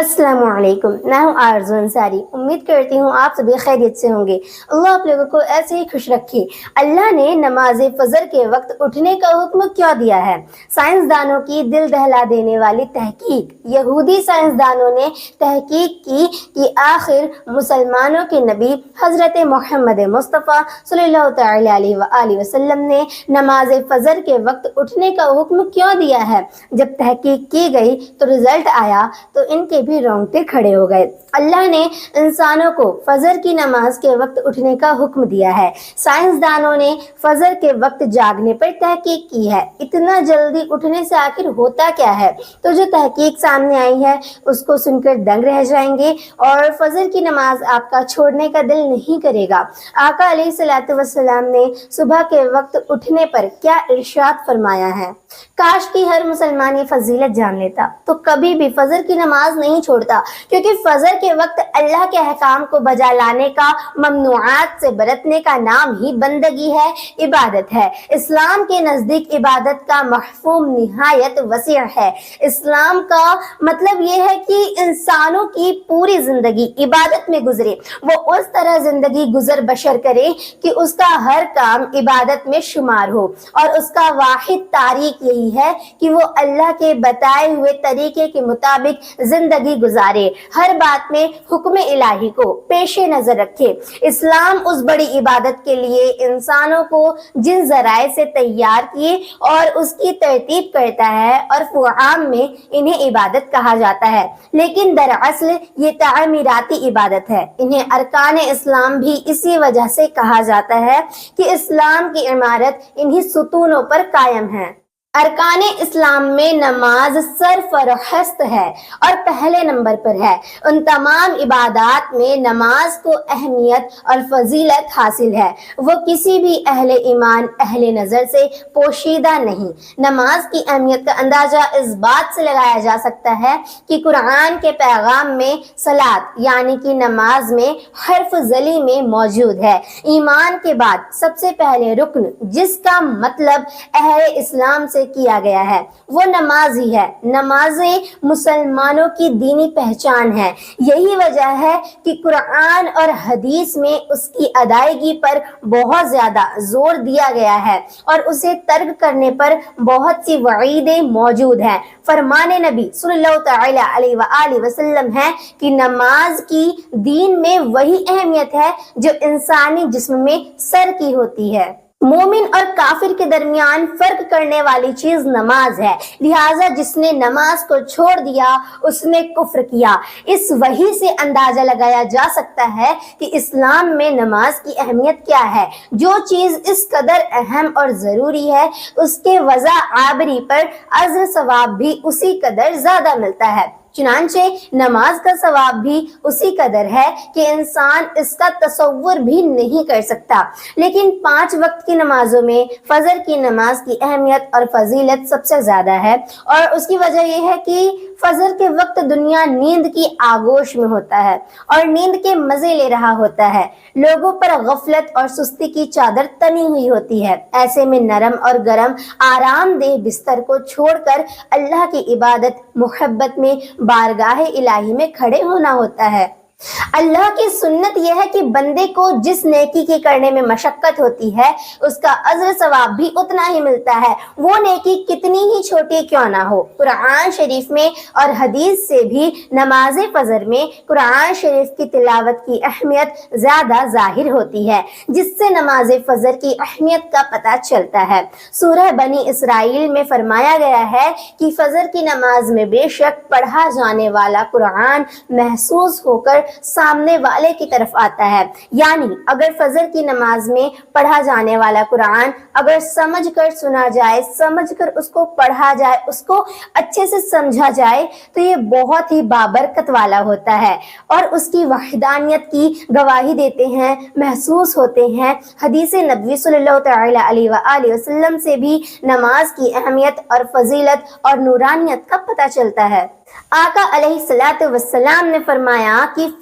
السلام علیکم، میں ہوں آرزو انصاری۔ امید کرتی ہوں آپ سبھی خیریت سے ہوں گے۔ اللہ آپ لوگوں کو ایسے ہی خوش رکھے۔ اللہ نے نماز فجر کے وقت اٹھنے کا حکم کیوں دیا ہے؟ سائنسدانوں کی دل دہلا دینے والی تحقیق۔ یہودی سائنسدانوں نے تحقیق کی کہ آخر مسلمانوں کے نبی حضرت محمد مصطفیٰ صلی اللہ تعالی علیہ وآلہ وسلم نے نماز فجر کے وقت اٹھنے کا حکم کیوں دیا ہے؟ جب تحقیق کی گئی تو رزلٹ آیا تو ان کے بھی رونگٹے کھڑے ہو گئے۔ اللہ نے انسانوں کو فجر کی نماز کے وقت اٹھنے کا حکم دیا ہے۔ سائنسدانوں نے فجر کے وقت جاگنے پر تحقیق کی ہے۔ اتنا جلدی اٹھنے سے آخر ہوتا کیا ہے؟ تو جو تحقیق سامنے آئی ہے اس کو سن کر دنگ رہ جائیں گے اور فجر کی نماز آپ کا چھوڑنے کا دل نہیں کرے گا۔ آقا علیہ الصلوۃ والسلام نے صبح کے وقت اٹھنے پر کیا ارشاد فرمایا ہے؟ کاش کی ہر مسلمان یہ فضیلت جان لیتا تو کبھی بھی فجر کی نماز نہیں چھوڑتا، کیونکہ فجر کے وقت اللہ کے احکام کو بجا لانے کا، ممنوعات سے برتنے کا نام ہی بندگی ہے، عبادت ہے۔ اسلام کے نزدیک عبادت کا مفہوم نہایت وسیع ہے۔ اسلام کا مطلب یہ ہے کہ انسانوں کی پوری زندگی عبادت میں گزرے، وہ اس طرح زندگی گزر بسر کرے کہ اس کا ہر کام عبادت میں شمار ہو، اور اس کا واحد طریق یہی ہے کہ وہ اللہ کے بتائے ہوئے طریقے کے مطابق زندگی گزارے، ہر بات میں حکم الہی کو پیش نظر رکھے۔ اسلام اس بڑی عبادت کے لیے انسانوں کو جن ذرائع سے تیار کیے اور اس کی ترتیب کرتا ہے، اور عام میں انہیں عبادت کہا جاتا ہے، لیکن دراصل یہ تعمیراتی عبادت ہے۔ انہیں ارکان اسلام بھی اسی وجہ سے کہا جاتا ہے کہ اسلام کی عمارت انہی ستونوں پر قائم ہے۔ ارکان اسلام میں نماز سرفہرست ہے اور پہلے نمبر پر ہے۔ ان تمام عبادات میں نماز کو اہمیت اور فضیلت حاصل ہے، وہ کسی بھی اہل ایمان اہل نظر سے پوشیدہ نہیں۔ نماز کی اہمیت کا اندازہ اس بات سے لگایا جا سکتا ہے کہ قرآن کے پیغام میں صلاۃ یعنی کہ نماز میں حرف ذلی میں موجود ہے۔ ایمان کے بعد سب سے پہلے رکن جس کا مطلب اہل اسلام سے کیا گیا ہے وہ نماز ہی ہے۔ نمازیں مسلمانوں کی دینی پہچان ہے۔ یہی وجہ ہے کہ قرآن اور حدیث میں اس کی ادائیگی پر بہت زیادہ زور دیا گیا ہے اور اسے ترک کرنے پر بہت سی وعیدیں موجود ہیں۔ فرمان نبی صلی اللہ تعالی علیہ وآلہ وسلم ہے کہ نماز کی دین میں وہی اہمیت ہے جو انسانی جسم میں سر کی ہوتی ہے۔ مومن اور کافر کے درمیان فرق کرنے والی چیز نماز ہے، لہٰذا جس نے نماز کو چھوڑ دیا اس نے کفر کیا۔ اس وحی سے اندازہ لگایا جا سکتا ہے کہ اسلام میں نماز کی اہمیت کیا ہے۔ جو چیز اس قدر اہم اور ضروری ہے اس کے وضع آبری پر اجر ثواب بھی اسی قدر زیادہ ملتا ہے۔ چنانچہ نماز کا ثواب بھی اسی قدر ہے کہ انسان اس کا تصور بھی نہیں کر سکتا۔ لیکن 5 وقت کی نمازوں میں فجر کی نماز کی اہمیت اور فضیلت سب سے زیادہ ہے، اور اس کی وجہ یہ ہے کہ فجر کے وقت دنیا نیند کی آغوش میں ہوتا ہے اور نیند کے مزے لے رہا ہوتا ہے۔ لوگوں پر غفلت اور سستی کی چادر تنی ہوئی ہوتی ہے۔ ایسے میں نرم اور گرم آرام دہ بستر کو چھوڑ کر اللہ کی عبادت محبت میں بارگاہ الہی میں کھڑے ہونا ہوتا ہے۔ اللہ کی سنت یہ ہے کہ بندے کو جس نیکی کے کرنے میں مشقت ہوتی ہے اس کا اجر ثواب بھی اتنا ہی ملتا ہے، وہ نیکی کتنی ہی چھوٹی کیوں نہ ہو۔ قرآن شریف میں اور حدیث سے بھی نماز فجر میں قرآن شریف کی تلاوت کی اہمیت زیادہ ظاہر ہوتی ہے، جس سے نماز فجر کی اہمیت کا پتہ چلتا ہے۔ سورہ بنی اسرائیل میں فرمایا گیا ہے کہ فجر کی نماز میں بے شک پڑھا جانے والا قرآن محسوس ہو کر سامنے والے کی طرف آتا ہے، یعنی اگر فجر کی نماز میں پڑھا جانے والا قرآن اگر سمجھ کر سنا جائے، سمجھ کر اس کو پڑھا جائے، اس کو اچھے سے سمجھا جائے تو یہ بہت ہی بابرکت والا ہوتا ہے اور اس کی وحدانیت کی گواہی دیتے ہیں، محسوس ہوتے ہیں۔ حدیث نبوی صلی اللہ تعالی علیہ وآلہ وسلم سے بھی نماز کی اہمیت اور فضیلت اور نورانیت کا پتہ چلتا ہے۔ آقا علیہ الصلوۃ والسلام نے فرمایا کہ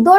2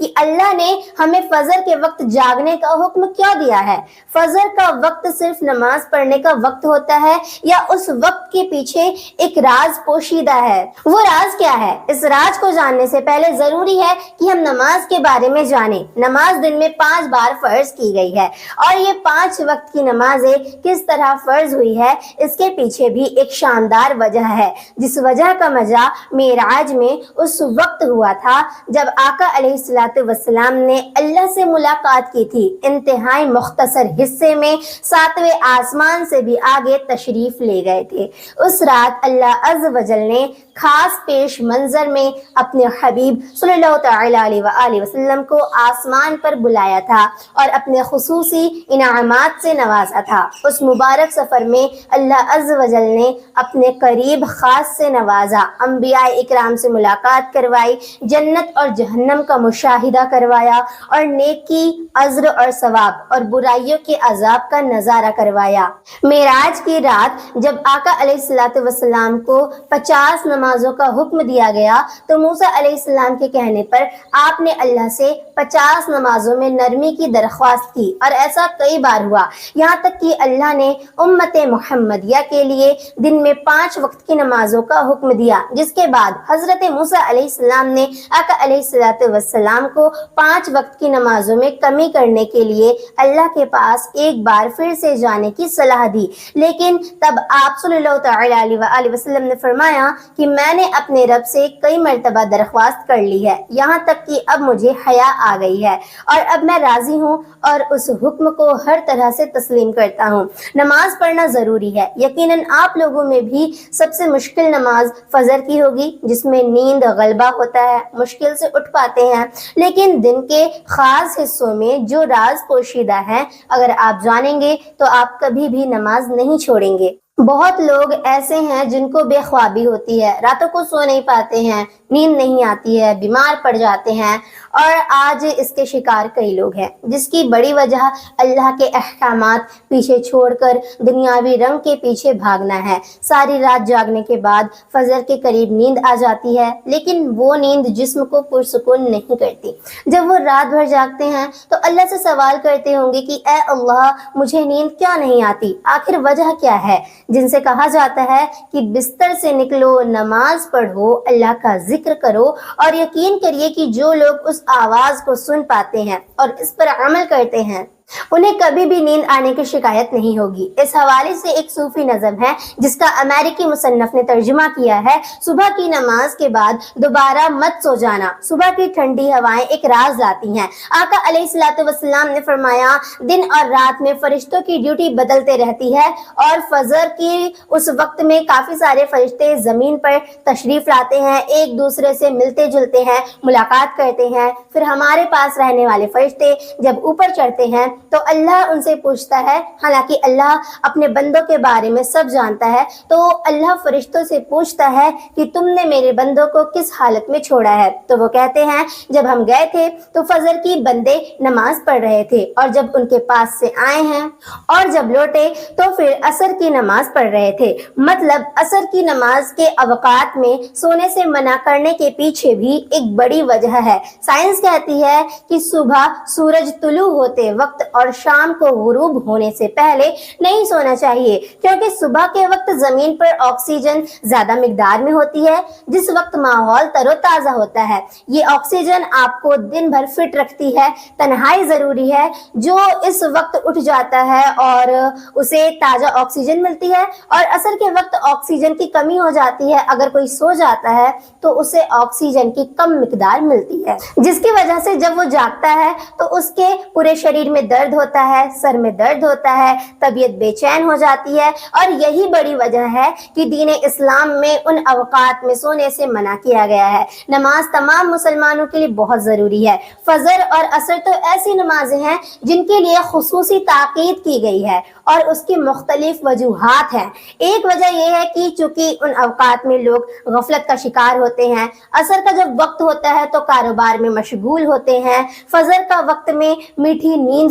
کہ اللہ نے ہمیں فجر کے وقت جاگنے کا حکم کیوں دیا ہے؟ فجر کا وقت صرف نماز پڑھنے کا وقت ہوتا ہے یا اس وقت کے پیچھے ایک راز پوشیدہ ہے؟ وہ راز کیا ہے؟ اس راز کو جاننے سے پہلے ضروری ہے کہ ہم نماز کے بارے میں جانیں۔ نماز دن میں 5 بار فرض کی گئی ہے اور یہ 5 وقت کی نمازیں کس طرح فرض ہوئی ہے اس کے پیچھے بھی ایک شاندار وجہ ہے، جس وجہ کا مزہ معراج میں اس وقت ہوا تھا جب آقا علیہ الصلوۃ والسلام نے اللہ سے ملاقات کی تھی۔ انتہائی مختصر حصے میں 7ویں آسمان سے بھی آگے تشریف لے گئے تھے۔ اس رات اللہ عز و جل نے خاص پیش منظر میں اپنے حبیب صلی اللہ تعالی علیہ وآلہ وسلم کو آسمان پر بلایا تھا اور اپنے خصوصی انعامات سے نوازا تھا۔ اس مبارک سفر میں اللہ عز و جل نے اپنے قریب خاص سے نوازا، انبیاء اکرام سے ملاقات کروائی، جنت اور جہنم کا مشاہدہ کروایا اور نیکی، اجر اور ثواب اور برائیوں کے عذاب کا نظارہ کروایا۔ معراج کی رات جب آقا علیہ الصلوۃ والسلام کو 50 نمازوں کا حکم دیا گیا تو موسیٰ علیہ السلام کے کہنے پر آپ نے اللہ سے 50 نمازوں میں نرمی کی درخواست کی اور ایسا کئی بار ہوا، یہاں تک کہ اللہ نے امت محمدیہ کے لیے دن میں 5 وقت کی نمازوں کا حکم دیا، جس کے بعد حضرت موسیٰ علیہ السلام نے آقا علیہ الصلوۃ والسلام کو 5 وقت کی نمازوں میں کمی کرنے کے لیے اللہ کے پاس ایک بار پھر سے جانے کی صلاح دی، لیکن تب آپ صلی اللہ تعالی علیہ وآلہ وسلم نے فرمایا کہ میں نے اپنے رب سے کئی مرتبہ درخواست کر لی ہے، یہاں تک کہ اب مجھے حیا آ گئی ہے اور اب میں راضی ہوں اور اس حکم کو ہر طرح سے تسلیم کرتا ہوں۔ نماز پڑھنا ضروری ہے، یقیناً آپ لوگوں میں بھی سب سے مشکل نماز فجر کی ہوگی، جس میں نیند غلبہ ہوتا ہے، مشکل سے اٹھ پاتے ہیں، لیکن دن کے خاص حصوں میں جو راز پوشیدہ ہے اگر آپ جانیں گے تو آپ کبھی بھی نماز نہیں چھوڑیں گے۔ بہت لوگ ایسے ہیں جن کو بے خوابی ہوتی ہے، راتوں کو سو نہیں پاتے ہیں، نیند نہیں آتی ہے، بیمار پڑ جاتے ہیں، اور آج اس کے شکار کئی لوگ ہیں، جس کی بڑی وجہ اللہ کے احکامات پیچھے چھوڑ کر دنیاوی رنگ کے پیچھے بھاگنا ہے۔ ساری رات جاگنے کے بعد فجر کے قریب نیند آ جاتی ہے، لیکن وہ نیند جسم کو پرسکون نہیں کرتی۔ جب وہ رات بھر جاگتے ہیں تو اللہ سے سوال کرتے ہوں گے کہ اے اللہ، مجھے نیند کیوں نہیں آتی؟ آخر وجہ کیا ہے؟ جن سے کہا جاتا ہے کہ بستر سے نکلو، نماز پڑھو، اللہ کا ذکر کرو اور یقین کریے کہ جو لوگ اس آواز کو سن پاتے ہیں اور اس پر عمل کرتے ہیں انہیں کبھی بھی نیند آنے کی شکایت نہیں ہوگی۔ اس حوالے سے ایک صوفی نظم ہے جس کا امریکی مصنف نے ترجمہ کیا ہے: صبح کی نماز کے بعد دوبارہ مت سو جانا، صبح کی ٹھنڈی ہوائیں ایک راز لاتی ہیں۔ آقا علیہ الصلوۃ والسلام نے فرمایا، دن اور رات میں فرشتوں کی ڈیوٹی بدلتے رہتی ہے اور فجر کی اس وقت میں کافی سارے فرشتے زمین پر تشریف لاتے ہیں، ایک دوسرے سے ملتے جلتے ہیں، ملاقات کرتے ہیں، پھر ہمارے پاس رہنے والے فرشتے جب اوپر چڑھتے ہیں تو اللہ ان سے پوچھتا ہے، حالانکہ اللہ اپنے بندوں کے بارے میں سب جانتا ہے، تو اللہ فرشتوں سے پوچھتا ہے کہ تم نے میرے بندوں کو کس حالت میں چھوڑا ہے؟ تو وہ کہتے ہیں، جب ہم گئے تھے تو فجر کی بندے نماز پڑھ رہے تھے، اور جب ان کے پاس سے آئے ہیں اور جب لوٹے تو پھر عصر کی نماز پڑھ رہے تھے۔ مطلب عصر کی نماز کے اوقات میں سونے سے منع کرنے کے پیچھے بھی ایک بڑی وجہ ہے۔ سائنس کہتی ہے کہ صبح سورج طلوع ہوتے وقت اور شام کو غروب ہونے سے پہلے نہیں سونا چاہیے، کیونکہ صبح کے وقت زمین پر آکسیجن زیادہ مقدار میں ہوتی ہے، جس وقت ماحول تر و تازہ ہوتا ہے۔ یہ آکسیجن آپ کو دن بھر فٹ رکھتی ہے۔ تنہائی ضروری ہے، جو اس وقت اٹھ جاتا ہے اور اسے تازہ آکسیجن ملتی ہے، اور عصر کے وقت آکسیجن کی کمی ہو جاتی ہے۔ اگر کوئی سو جاتا ہے تو اسے آکسیجن کی کم مقدار ملتی ہے، جس کی وجہ سے جب وہ جاگتا ہے تو اس کے پورے شریر میں درد ہوتا ہے، سر میں درد ہوتا ہے، طبیعت بے چین ہو جاتی ہے، اور یہی بڑی وجہ ہے کہ دین اسلام میں ان اوقات میں سونے سے منع کیا گیا ہے۔ نماز تمام مسلمانوں کے لیے بہت ضروری ہے۔ فجر اور عصر تو ایسی نمازیں ہیں جن کے لیے خصوصی تاکید کی گئی ہے اور اس کی مختلف وجوہات ہیں۔ ایک وجہ یہ ہے کہ چونکہ ان اوقات میں لوگ غفلت کا شکار ہوتے ہیں، عصر کا جب وقت ہوتا ہے تو کاروبار میں مشغول ہوتے ہیں، فجر کا وقت میں میٹھی نیند